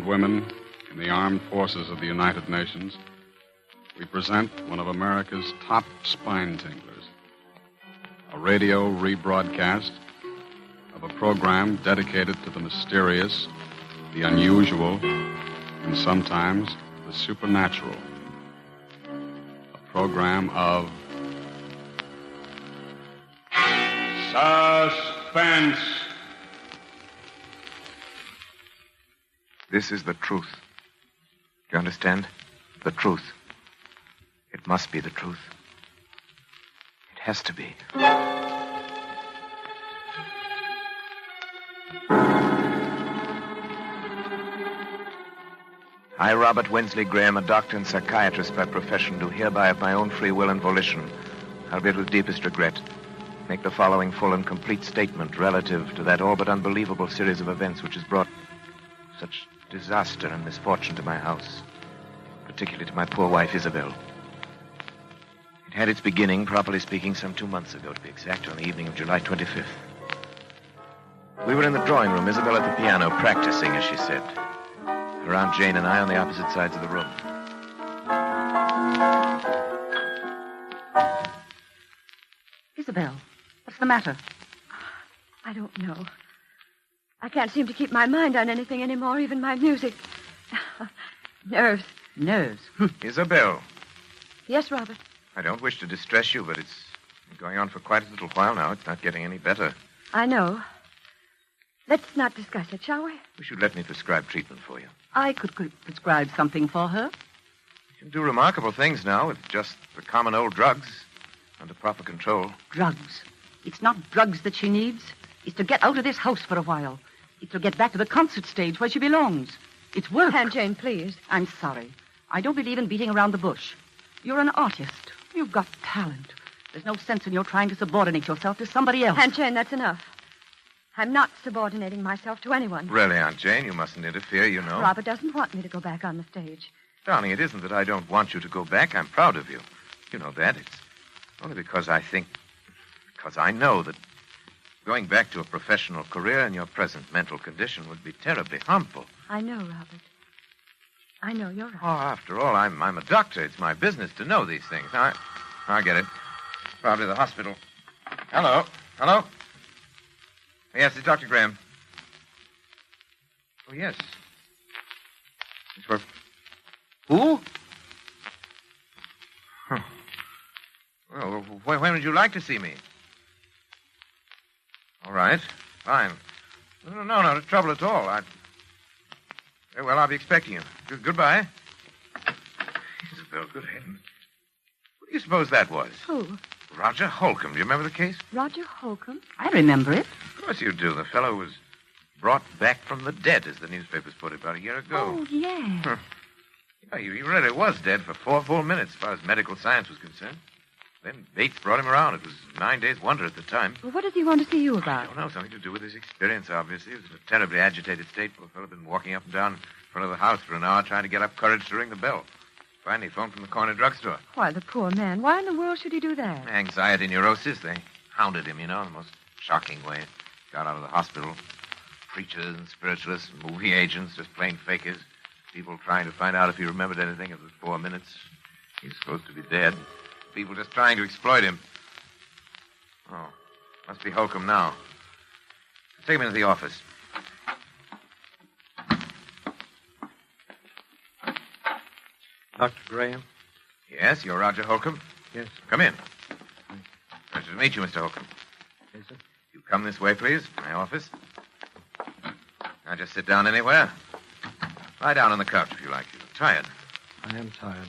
and women in the armed forces of the United Nations, we present one of America's top spine tinglers, a radio rebroadcast of a program dedicated to the mysterious, the unusual, and sometimes the supernatural. A program of Suspense. This is the truth. Do you understand? The truth. It must be the truth. It has to be. I, Robert Winsley Graham, a doctor and psychiatrist by profession, do hereby of my own free will and volition, albeit with deepest regret, make the following full and complete statement relative to that all but unbelievable series of events which has brought such disaster and misfortune to my house, particularly to my poor wife, Isabel. It had its beginning, properly speaking, some 2 months ago, to be exact, on the evening of July 25th. We were in the drawing room, Isabel at the piano, practicing, as she said. Her Aunt Jane and I on the opposite sides of the room. Isabel, what's the matter? I don't know. I can't seem to keep my mind on anything anymore, even my music. Nerves. Nerves. Isabel. Yes, Robert? I don't wish to distress you, but it's been going on for quite a little while now. It's not getting any better. I know. Let's not discuss it, shall we? You should let me prescribe treatment for you. I could prescribe something for her. You can do remarkable things now with just the common old drugs under proper control. Drugs. It's not drugs that she needs. It's to get out of this house for a while. It's to get back to the concert stage where she belongs. It's work. Aunt Jane, please. I'm sorry. I don't believe in beating around the bush. You're an artist. You've got talent. There's no sense in your trying to subordinate yourself to somebody else. Aunt Jane, that's enough. I'm not subordinating myself to anyone. Really, Aunt Jane, you mustn't interfere, you know. Robert doesn't want me to go back on the stage. Darling, it isn't that I don't want you to go back. I'm proud of you. You know that. It's only because I know that going back to a professional career in your present mental condition would be terribly harmful. I know, Robert. I know, you're right. Oh, after all, I'm a doctor. It's my business to know these things. I get it. Probably the hospital. Hello? Yes, it's Dr. Graham. Oh, yes. It's for... Who? Huh. Well, when would you like to see me? All right. Fine. No, no trouble at all. Very well, I'll be expecting you. Goodbye. Isabel, good heavens. What do you suppose that was? Who? Roger Holcomb. Do you remember the case? Roger Holcomb? I remember it. Of course you do. The fellow was brought back from the dead, as the newspapers put it, about a year ago. Oh, yes. Yeah, he really was dead for 4 full minutes, as far as medical science was concerned. Then Bates brought him around. It was 9 days' wonder at the time. Well, what does he want to see you I about? don't know. Something to do with his experience, obviously. He was in a terribly agitated state. Poor fellow had been walking up and down in front of the house for an hour trying to get up courage to ring the bell. Finally phoned from the corner drugstore. Why, the poor man. Why in the world should he do that? Anxiety neurosis. They hounded him, in the most shocking way. Got out of the hospital. Preachers and spiritualists, movie agents, just plain fakers. People trying to find out if he remembered anything of the 4 minutes. He's supposed to be dead. People just trying to exploit him. Oh, must be Holcomb now. Take him into the office. Dr. Graham? Yes, you're Roger Holcomb? Yes. Come in. Pleasure to meet you, Mr. Holcomb. Yes, sir. You come this way, please. My office. Now just sit down anywhere. Lie down on the couch if you like. You look tired. I am tired.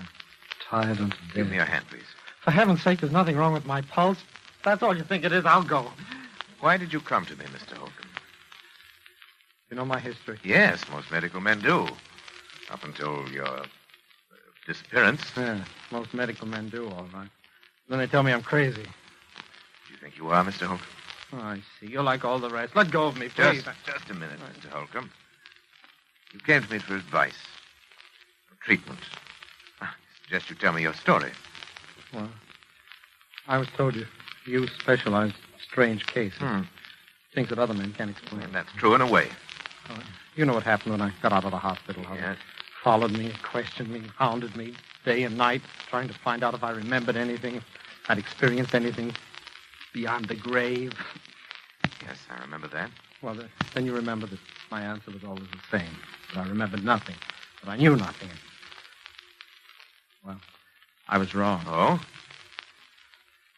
Tired unto death. Give me your hand, please. For heaven's sake, there's nothing wrong with my pulse. If that's all you think it is, I'll go. Why did you come to me, Mr. Holcomb? You know my history? Yes, most medical men do. Up until your disappearance. Yeah, most medical men do, all right. Then they tell me I'm crazy. Do you think you are, Mr. Holcomb? Oh, I see. You're like all the rest. Let go of me, please. Just a minute, Mr. Holcomb. You came to me for advice. For treatment. I suggest you tell me your story. Well, I was told you specialize in strange cases. Things that other men can't explain. And that's true in a way. Oh, you know what happened when I got out of the hospital. How Yes. they followed me, questioned me, hounded me day and night, trying to find out if I remembered anything, if I'd experienced anything beyond the grave. Yes, I remember that. Well, then you remember that my answer was always the same. That I remembered nothing. That I knew nothing. Well, I was wrong. Oh?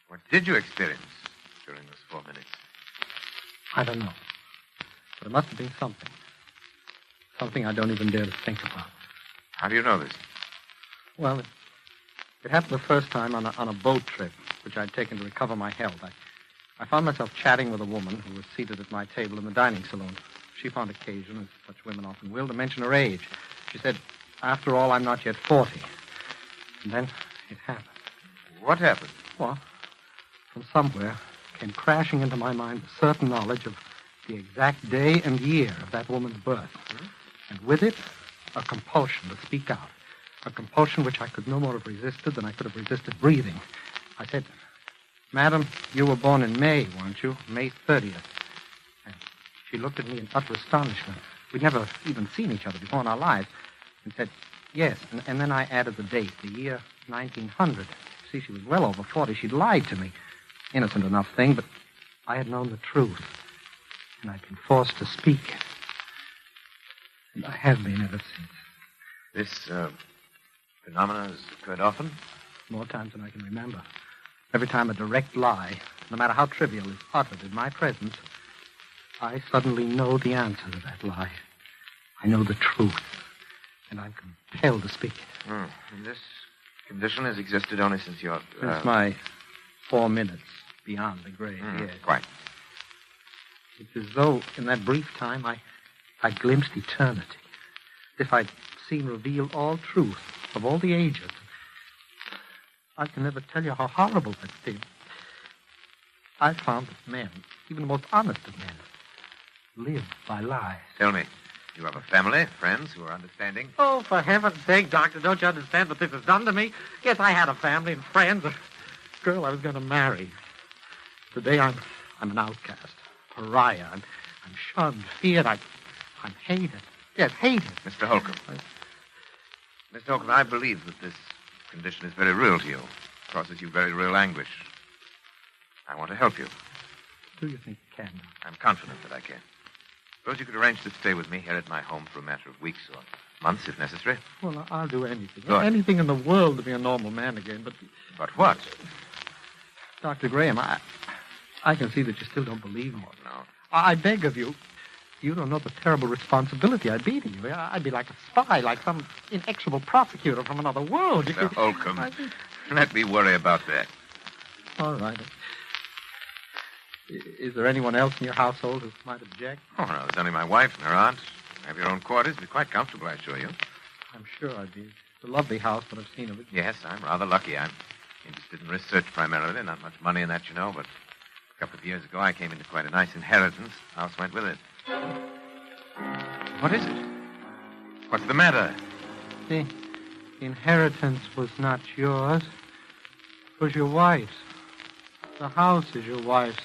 What did you experience during those 4 minutes? I don't know. But it must have been something. Something I don't even dare to think about. How do you know this? Well, it happened the first time on a boat trip, which I'd taken to recover my health. I found myself chatting with a woman who was seated at my table in the dining saloon. She found occasion, as such women often will, to mention her age. She said, after all, I'm not yet 40. And then it happened. What happened? Well, from somewhere came crashing into my mind a certain knowledge of the exact day and year of that woman's birth. And with it, a compulsion to speak out. A compulsion which I could no more have resisted than I could have resisted breathing. I said, Madam, you were born in May, weren't you? May 30th. And she looked at me in utter astonishment. We'd never even seen each other before in our lives. And said, yes. And then I added the date, the year 1900. See, she was well over 40. She'd lied to me. Innocent enough thing, but I had known the truth. And I'd been forced to speak. And I have been ever since. This phenomenon has occurred often? More times than I can remember. Every time a direct lie, no matter how trivial, is uttered in my presence, I suddenly know the answer to that lie. I know the truth. And I'm compelled to speak it. And this condition has existed only since your... Since my 4 minutes beyond the grave, yes. Quite. It's as though, in that brief time, I glimpsed eternity. As if I'd seen revealed all truth of all the ages. I can never tell you how horrible that seems. I found that men, even the most honest of men, live by lies. Tell me, you have a family, friends who are understanding? Oh, for heaven's sake, Doctor, don't you understand what this has done to me? Yes, I had a family and friends, a girl I was going to marry. Today I'm an outcast, pariah. I'm shunned, feared. I'm hated. Yes, hated. Mr. Holcomb. Mr. Holcomb, I believe that this condition is very real to you. It causes you very real anguish. I want to help you. Do you think you can? I'm confident that I can. Suppose you could arrange to stay with me here at my home for a matter of weeks or months, if necessary. Well, I'll do anything. Good. Anything in the world to be a normal man again, but... But what? Dr. Graham, I can see that you still don't believe me. Oh, no. I beg of you. You don't know the terrible responsibility I'd be to you. I'd be like a spy, like some inexorable prosecutor from another world. Mr. Holcomb, let me worry about that. All right. Is there anyone else in your household who might object? Oh, no, there's only my wife and her aunt. You have your own quarters. Be quite comfortable, I assure you. I'm sure I'd be. It's a lovely house, but I've seen of it. Yes, I'm rather lucky. I'm interested in research primarily. Not much money in that, you know, but a couple of years ago I came into quite a nice inheritance. The house went with it. What is it? What's the matter? The inheritance was not yours. It was your wife's. The house is your wife's.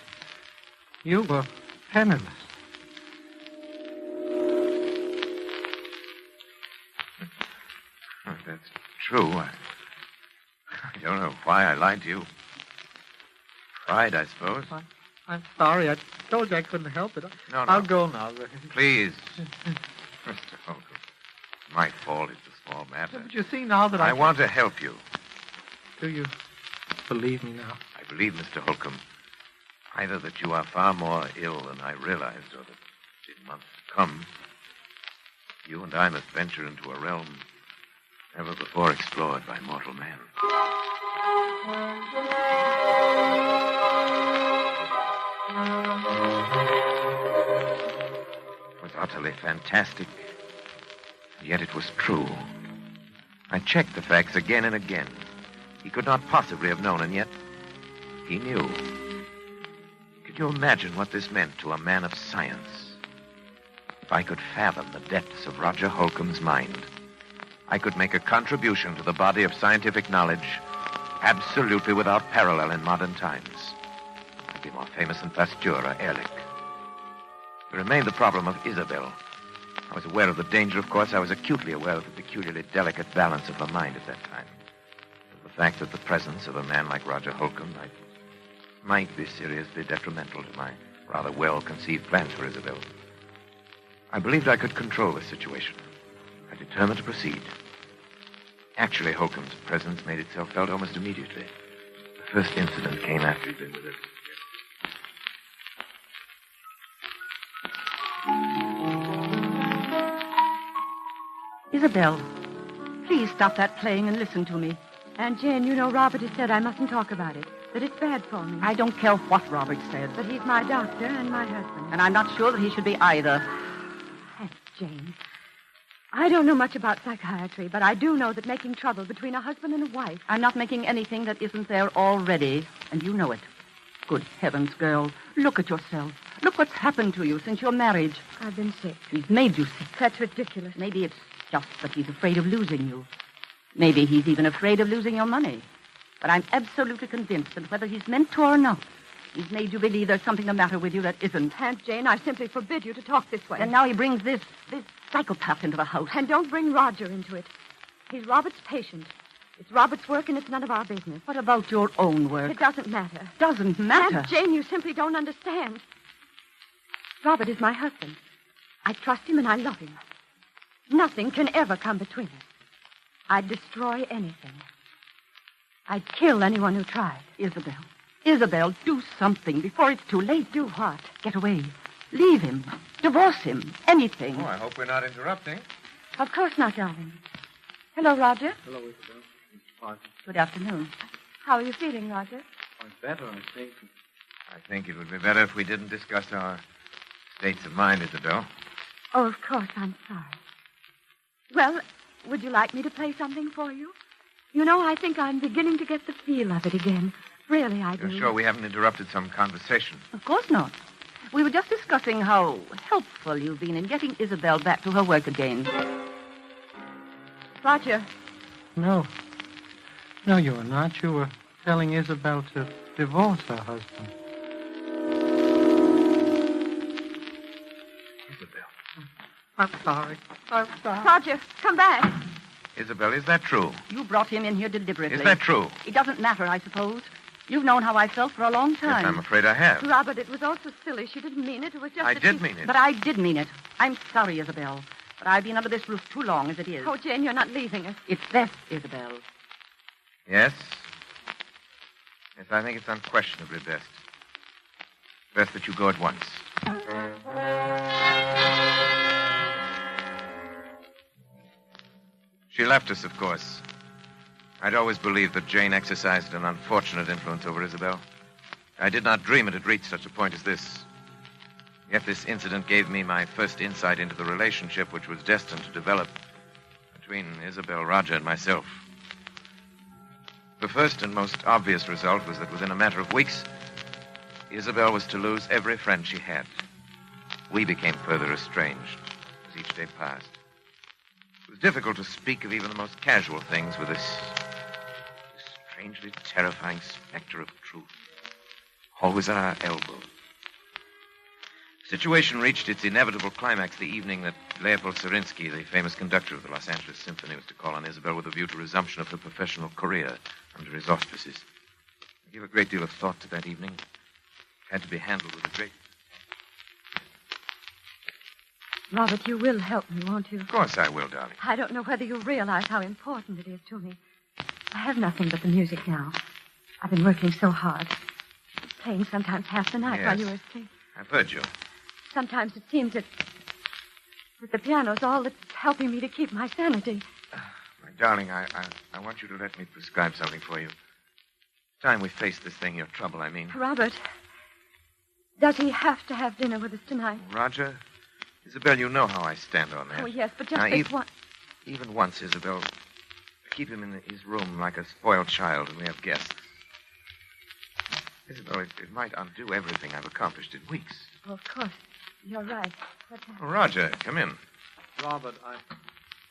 You were penniless. Oh, that's true. I don't know why I lied to you. Pride, I suppose. I'm sorry. I told you I couldn't help it. No. I'll go now. Please. Mr. Holcomb, my fault is a small matter. But you see now that I want to help you. Do you believe me now? I believe, Mr. Holcomb, either that you are far more ill than I realized, or that in months to come, you and I must venture into a realm never before explored by mortal man. It was utterly fantastic, and yet it was true. I checked the facts again and again. He could not possibly have known, and yet he knew. Could you imagine what this meant to a man of science? If I could fathom the depths of Roger Holcomb's mind, I could make a contribution to the body of scientific knowledge absolutely without parallel in modern times. I'd be more famous than Pasteur or Ehrlich. There remained the problem of Isabel, I was aware of the danger, of course. I was acutely aware of the peculiarly delicate balance of her mind at that time. Of the fact that the presence of a man like Roger Holcomb might be seriously detrimental to my rather well-conceived plans for Isabel. I believed I could control the situation. I determined to proceed. Actually, Holcomb's presence made itself felt almost immediately. The first incident came after he'd been with us. Isabel, please stop that playing and listen to me. Aunt Jane, you know Robert has said I mustn't talk about it, that it's bad for me. I don't care what Robert says. But he's my doctor and my husband. And I'm not sure that he should be either. Aunt Jane, I don't know much about psychiatry, but I do know that making trouble between a husband and a wife... I'm not making anything that isn't there already, and you know it. Good heavens, girl, look at yourself. Look what's happened to you since your marriage. I've been sick. He's made you sick. That's ridiculous. Maybe it's just that he's afraid of losing you. Maybe he's even afraid of losing your money. But I'm absolutely convinced that whether he's meant to or not, he's made you believe there's something the matter with you that isn't. Aunt Jane, I simply forbid you to talk this way. And now he brings this psychopath into the house. And don't bring Roger into it. He's Robert's patient. It's Robert's work, and it's none of our business. What about your own work? It doesn't matter. Doesn't matter? Aunt Jane, you simply don't understand. Robert is my husband. I trust him and I love him. Nothing can ever come between us. I'd destroy anything. I'd kill anyone who tried. Isabel, do something before it's too late. Do what? Get away. Leave him. Divorce him. Anything. Oh, I hope we're not interrupting. Of course not, darling. Hello, Roger. Hello, Isabel. Fine. Good afternoon. How are you feeling, Roger? I'm better, I think. I think it would be better if we didn't discuss our states of mind, Isabel. Oh, of course, I'm sorry. Well, would you like me to play something for you? You know, I think I'm beginning to get the feel of it again. Really, I do. You're sure we haven't interrupted some conversation? Of course not. We were just discussing how helpful you've been in getting Isabel back to her work again. Roger. No. No, you were not. You were telling Isabel to divorce her husband. Isabel. I'm sorry. Roger, come back. Isabel, is that true? You brought him in here deliberately. Is that true? It doesn't matter, I suppose. You've known how I felt for a long time. Yes, I'm afraid I have. Robert, it was all so silly. She didn't mean it. It was just I that did she... mean it. But I did mean it. I'm sorry, Isabel. But I've been under this roof too long as it is. Oh, Jane, you're not leaving us. It's best, Isabel. Yes? Yes, I think it's unquestionably best. Best that you go at once. She left us, of course. I'd always believed that Jane exercised an unfortunate influence over Isabel. I did not dream it had reached such a point as this. Yet this incident gave me my first insight into the relationship which was destined to develop between Isabel, Roger, and myself. The first and most obvious result was that within a matter of weeks, Isabel was to lose every friend she had. We became further estranged as each day passed. It was difficult to speak of even the most casual things with this strangely terrifying specter of truth, always at our elbow. The situation reached its inevitable climax the evening that Leopold Serinsky, the famous conductor of the Los Angeles Symphony, was to call on Isabel with a view to resumption of her professional career under his auspices. I gave a great deal of thought to that evening. It had to be handled with a great... Robert, you will help me, won't you? Of course I will, darling. I don't know whether you realize how important it is to me. I have nothing but the music now. I've been working so hard. Playing sometimes half the night Yes. while you were asleep. I've heard you. Sometimes it seems that the piano's all that's helping me to keep my sanity. My darling, I want you to let me prescribe something for you. Time we face this thing, your trouble, I mean. Robert, does he have to have dinner with us tonight? Roger, Isabel, you know how I stand on that. Oh, yes, but just Now, this one. Even once, Isabel, keep him in his room like a spoiled child when we have guests. Isabel, it might undo everything I've accomplished in weeks. Oh, of course. You're right. But, Oh, Roger, come in. Robert,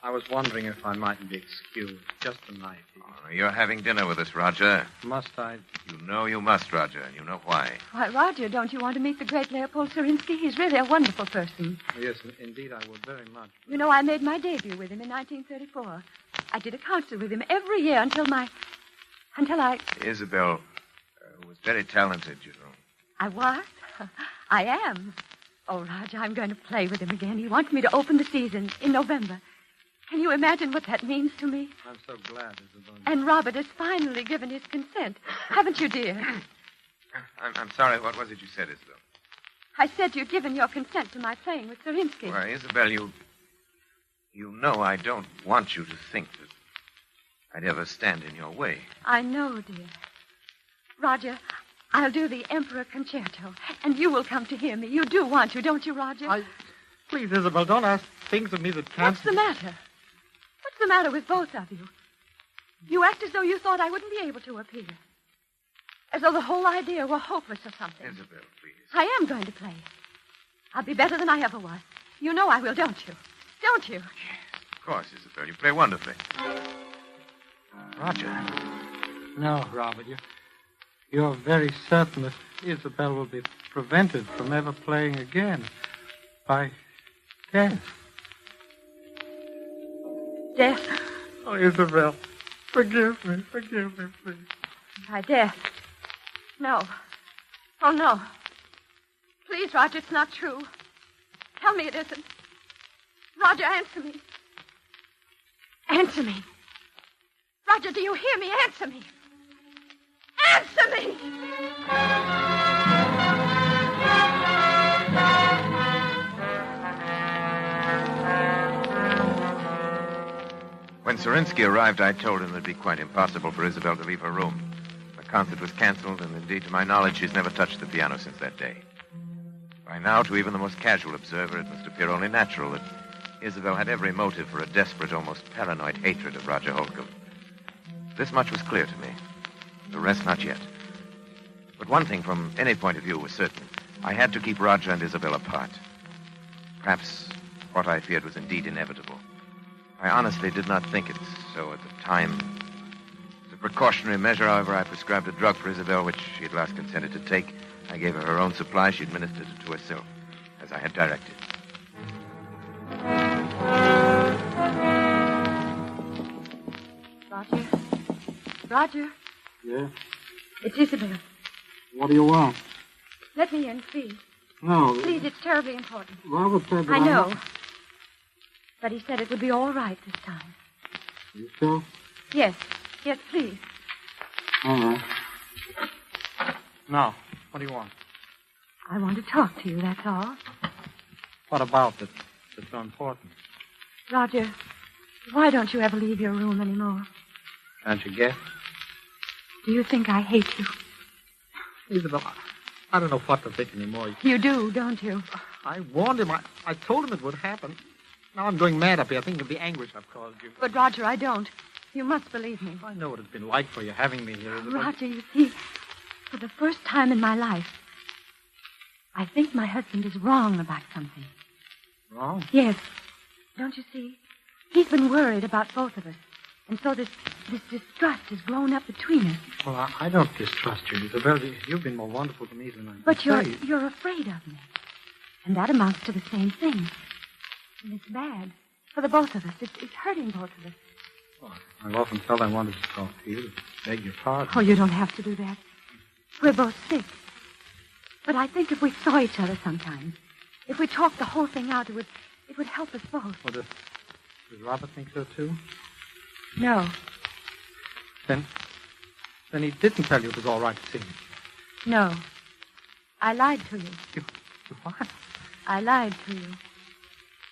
I was wondering if I mightn't be excused just tonight. Oh, you're having dinner with us, Roger. Must I? You know you must, Roger, and you know why. Why, Roger, don't you want to meet the great Leopold Surinsky? He's really a wonderful person. Yes, indeed, I would very much. You know, I made my debut with him in 1934. I did a concert with him every year until I... Isabel was very talented, you know. I was? I am. Oh, Roger, I'm going to play with him again. He wants me to open the season in November. Can you imagine what that means to me? I'm so glad, Isabel. And Robert has finally given his consent. Haven't you, dear? I'm sorry. What was it you said, Isabel? I said you'd given your consent to my playing with Surinsky. Well, Isabel, you know I don't want you to think that I'd ever stand in your way. I know, dear. Roger, I'll do the Emperor Concerto, and you will come to hear me. You do want to, don't you, Roger? Please, Isabel, don't ask things of me that can't... What's the matter? What's the matter with both of you? You act as though you thought I wouldn't be able to appear. As though the whole idea were hopeless or something. Isabel, please. I am going to play. I'll be better than I ever was. You know I will, don't you? Don't you? Yes, of course, Isabel. You play wonderfully. Roger. No, Robert, you're very certain that Isabel will be prevented from ever playing again by death. Death? Oh, Isabel, forgive me, please. By death? No. Oh, no. Please, Roger, it's not true. Tell me it isn't. Roger, answer me. Answer me. Roger, do you hear me? Answer me. Answer me! When Surinsky arrived, I told him it'd be quite impossible for Isabel to leave her room. The concert was canceled, and indeed, to my knowledge, she's never touched the piano since that day. By now, to even the most casual observer, it must appear only natural that Isabel had every motive for a desperate, almost paranoid hatred of Roger Holcomb. This much was clear to me. The rest, not yet. But one thing, from any point of view, was certain. I had to keep Roger and Isabel apart. Perhaps what I feared was indeed inevitable. I honestly did not think it so at the time. As a precautionary measure, however, I prescribed a drug for Isabel, which she at last consented to take. I gave her her own supply. She administered it to herself, as I had directed. Roger? Roger? Yeah? It's Isabel. What do you want? Let me in, please. No. Please, it's terribly important. Robert said that I know. But he said it would be all right this time. You sure? Yes. Yes, please. All right. Now, what do you want? I want to talk to you, that's all. What about that's so important? Roger, why don't you ever leave your room anymore? Can't you guess? Do you think I hate you? Isabel, I don't know what to think anymore. You do, don't you? I warned him. I told him it would happen. Now I'm going mad up here, thinking of the anguish I've caused you. But, Roger, I don't. You must believe me. I know what it's been like for you having me here, Isabel. Roger, you see, for the first time in my life, I think my husband is wrong about something. Wrong? Yes. Don't you see? He's been worried about both of us. And so this distrust has grown up between us. Well, I don't distrust you, Isabel. You've been more wonderful to me than I But say. you're afraid of me. And that amounts to the same thing. And it's bad. For the both of us. It's hurting both of us. Well, I've often felt I wanted to talk to you, to beg your pardon. Oh, you don't have to do that. We're both sick. But I think if we saw each other sometimes, if we talked the whole thing out, it would help us both. Well, does Robert think so, too? No. Then he didn't tell you it was all right to see me. No. I lied to you. You what? I lied to you.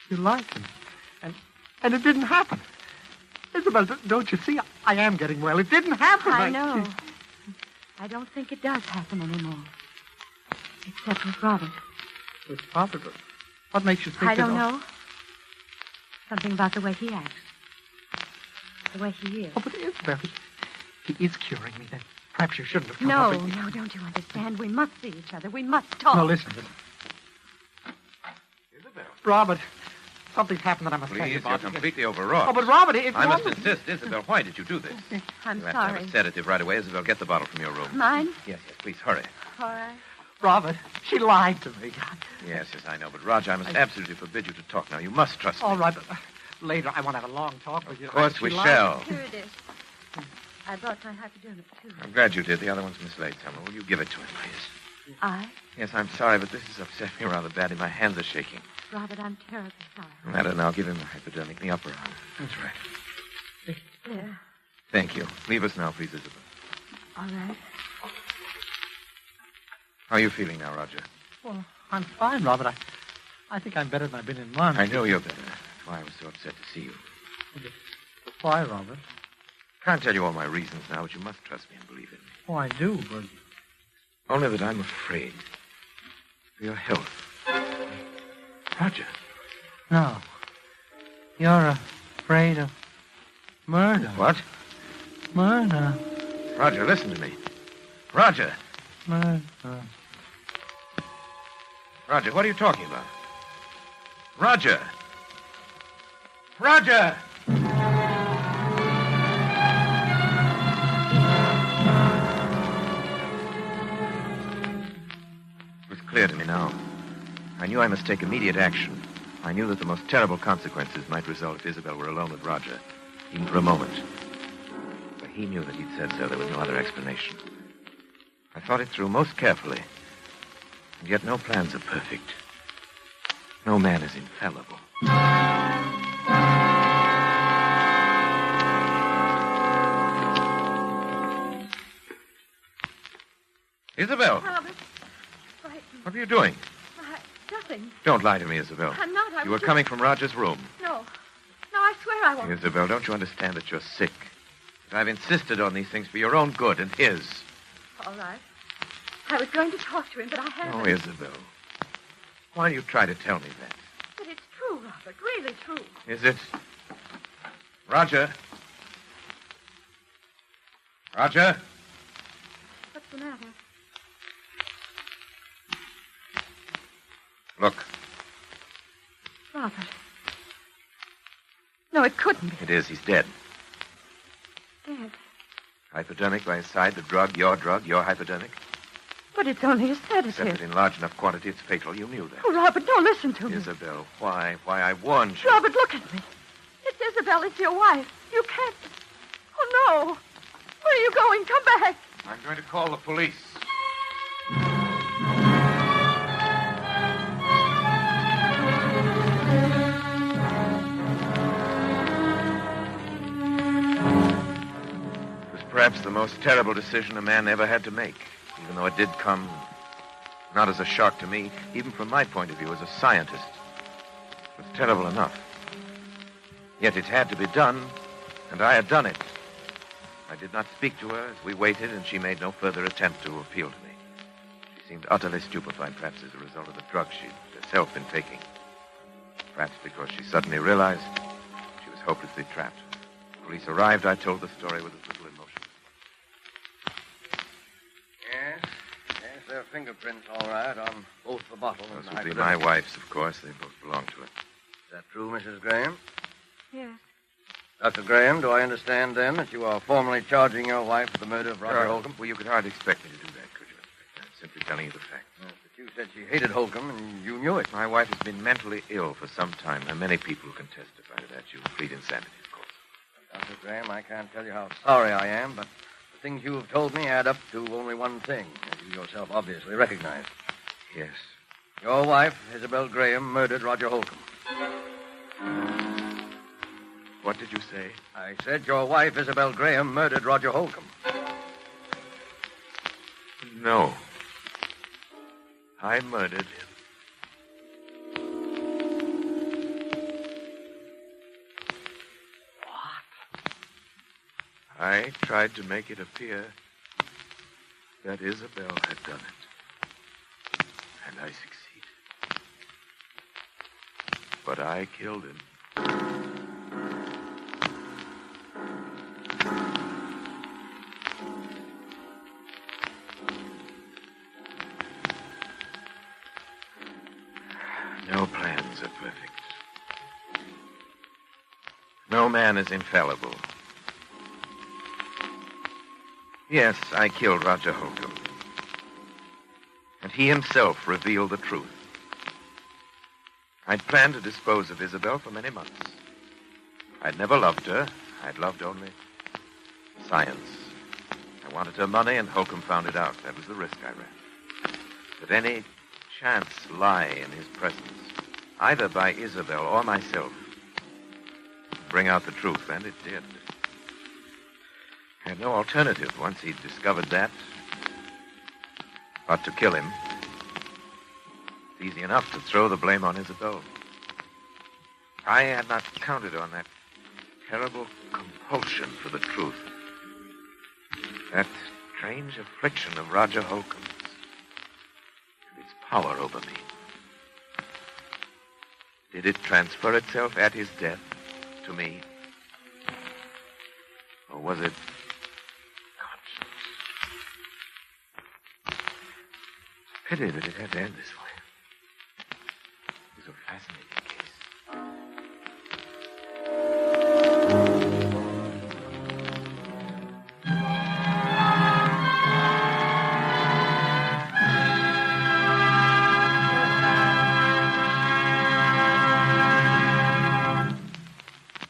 You lied to me. And it didn't happen. Isabel, don't you see? I am getting well. It didn't happen. I know. I don't think it does happen anymore. Except with Robert. With Robert? What makes you think I don't know. Something about the way he acts. The way he is. Oh, but Isabel, he is curing me. Then perhaps you shouldn't have come No, up with... no, don't you understand? We must see each other. We must talk. No, listen. Isabel. Robert, something's happened that I must tell you Please, about. you're completely overwrought. Oh, but Robert, if I you must want me- insist. Isabel, why did you do this? I'm You have to sorry. have a sedative right away. Isabel, get the bottle from your room. Mine? Yes, please, hurry. All right. Robert, she lied to me. Yes, I know. But, Roger, I must absolutely forbid you to talk now. You must trust me. All right, but later I want to have a long talk with you. Of course She we lied. shall. Here it is. I brought my hypodermic, too. I'm glad you did. The other one's mislaid somewhere. Will you give it to him, please? I? Yes, I'm sorry, but this has upset me rather badly. My hands are shaking. Robert, I'm terribly sorry. No matter now. Give him the hypodermic in the upper arm. That's right. There. Thank you. Leave us now, please, Isabel. All right. How are you feeling now, Roger? Well, I'm fine, Robert. I think I'm better than I've been in months. I know you're better. That's why I was so upset to see you. Why, Robert? Can't tell you all my reasons now, but you must trust me and believe in me. Oh, I do, but... Only that I'm afraid for your health. Roger. No. You're afraid of murder. What? Murder. Roger, listen to me. Roger. Murder. Roger, what are you talking about? Roger. Roger! It was clear to me now. I knew I must take immediate action. I knew that the most terrible consequences might result if Isabel were alone with Roger, even for a moment. But he knew that he'd said so. There was no other explanation. I thought it through most carefully. And yet no plans are perfect. No man is infallible. Isabel, Robert, frightened. what are you doing? Nothing. Don't lie to me, Isabel. I'm not. You were coming from Roger's room. No. No, I swear I won't. Isabel, don't you understand that you're sick? That I've insisted on these things for your own good and his. All right. I was going to talk to him, but I haven't. Oh, Isabel. Why do you try to tell me that? But it's true, Robert. Really true. Is it? Roger? Roger? What's the matter? Look, Robert. No, it couldn't be. it is. He's dead. Dead. Hypodermic by his side, the drug, your hypodermic. But it's only a Except that sedative. in large enough quantity, it's fatal. You knew that. Oh, Robert, no, listen to me. Isabel, why? Why, I warned you. Robert, look at me. It's Isabel. It's your wife. You can't. Oh, no. Where are you going? Come back. I'm going to call the police. It was perhaps the most terrible decision a man ever had to make, even though it did come not as a shock to me, even from my point of view as a scientist. It was terrible enough. Yet it had to be done, and I had done it. I did not speak to her as we waited, and she made no further attempt to appeal to me. She seemed utterly stupefied, perhaps as a result of the drugs she'd herself been taking. Perhaps because she suddenly realized she was hopelessly trapped. Police arrived, I told the story with as little emotion. Yes, there are fingerprints all right on both the bottle and Those the would be hypodermic. my wife's, of course. They both belong to her. Is that true, Mrs. Graham? Yes. Dr. Graham, do I understand then that you are formally charging your wife with the murder of Roger Holcomb? Well, you could hardly expect me to do that, could you, Inspector? I'm simply telling you the facts. Yes, but you said she hated Holcomb, and you knew it. My wife has been mentally ill for some time. There are many people who can testify to that. You plead insanity, of course. Dr. Graham, I can't tell you how sorry I am, but the things you have told me add up to only one thing, as you yourself obviously recognize. Yes. Your wife, Isabel Graham, murdered Roger Holcomb. What did you say? I said your wife, Isabel Graham, murdered Roger Holcomb. No. I murdered him. I tried to make it appear that Isabel had done it. And I succeeded. But I killed him. No plans are perfect. No man is infallible. Yes, I killed Roger Holcomb. And he himself revealed the truth. I'd planned to dispose of Isabel for many months. I'd never loved her. I'd loved only science. I wanted her money, and Holcomb found it out. That was the risk I ran. Did any chance lie in his presence, either by Isabel or myself, bring out the truth? And it did. I had no alternative once he'd discovered that but to kill him. It's easy enough to throw the blame on Isabel. I had not counted on that terrible compulsion for the truth. That strange affliction of Roger Holcomb's. Its power over me. Did it transfer itself at his death to me? Or was it conscience? It's a pity that it had to end this way. It was a fascinating case.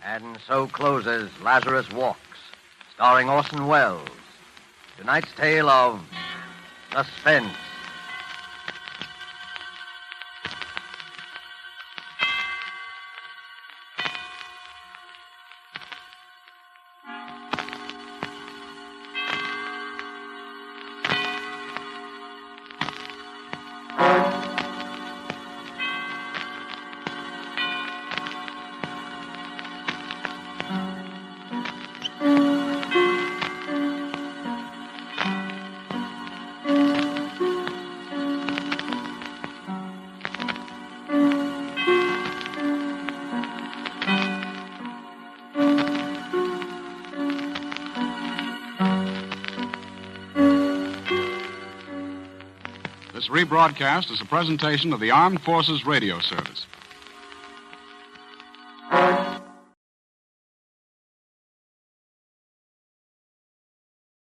And so closes Lazarus Walks, starring Orson Welles. Tonight's tale of Suspense. This rebroadcast is a presentation of the Armed Forces Radio Service.